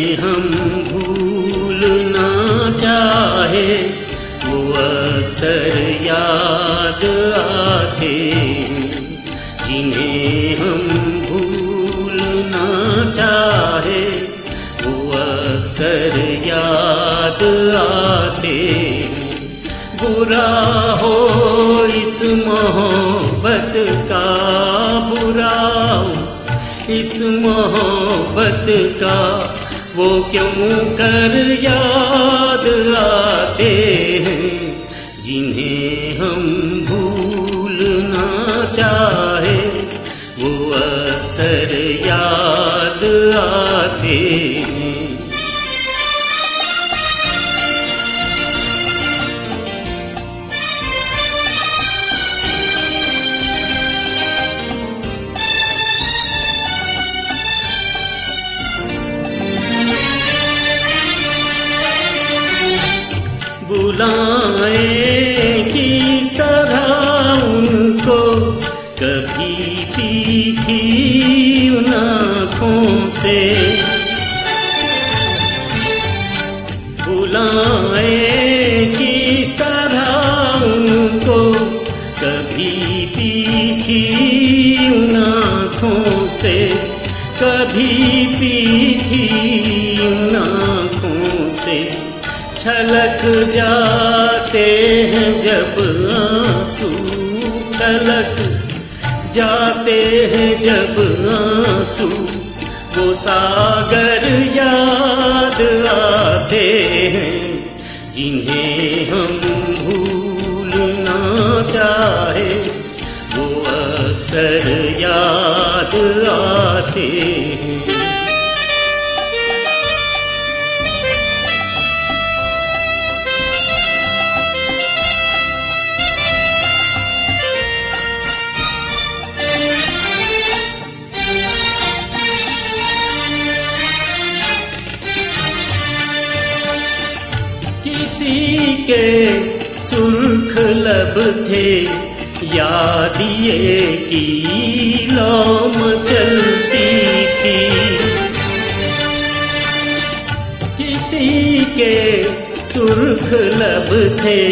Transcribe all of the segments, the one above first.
जिन्हें हम भूलना चाहे वो अक्सर याद आते हैं। जिन्हें हम भूलना चाहे वो अक्सर याद आते हैं। बुरा हो इस मोहब्बत का, बुरा हो इस मोहब्बत का, वो क्यों कर याद आते हैं। जिन्हें हम भूलना चाहे वो अक्सर याद आते हैं। बुलाएं किस तरह उनको, कभी पीठी उन आँखों से। बुलाएं किस तरह उनको, कभी पीठी उन आँखों से, कभी पीठी उन आँखों से। छलक जाते हैं जब आंसू, छलक जाते हैं जब आंसू, वो सागर याद आते हैं। जिन्हें हम भूलना चाहे वो अक्सर याद आते हैं। किसी के सुर्ख लब थे, याद ये की लौम चलती थी। किसी के सुर्ख लब थे,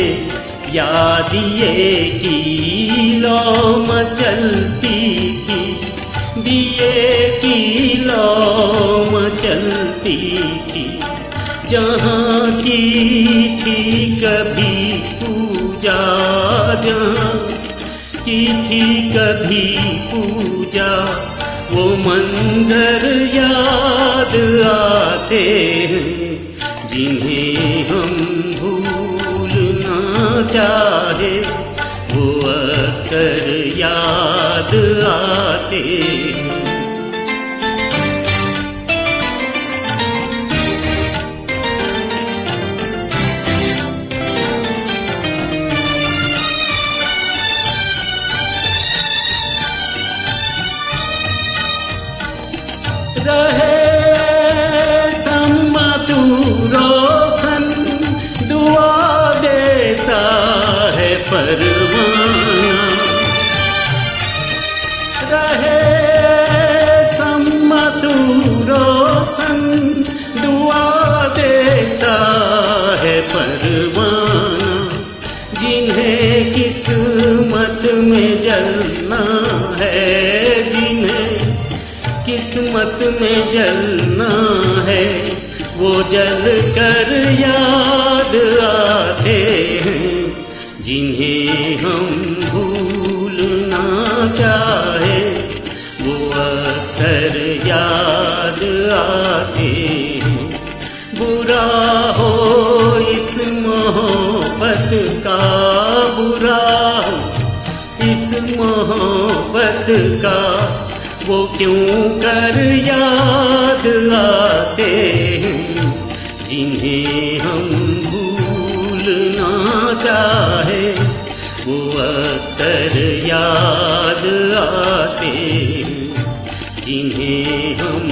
याद ये की लौम चलती थी। दिए की लौम चलती थी, जहाँ की थी कभी पूजा, जहाँ की थी कभी पूजा। वो मंजर याद आते हैं। जिन्हें हम भूलना चाहे वो अक्सर याद आते हैं। रहे सम्मत रोशन, दुआ देता है परवाना। रहे सम्मत रोशन, दुआ देता है परवाना। जिन्हें किस्मत में जलना है, जिन्हें किस्मत में जलना है, वो जल कर याद आते हैं। जिन्हें हम भूलना चाहे वो अक्सर याद आते हैं। बुरा हो इस मोहब्बत का, बुरा हो इस मोहब्बत का, वो क्यों कर याद आते हैं। जिन्हें हम भूलना चाहे वो अक्सर याद आते हैं। जिन्हें हम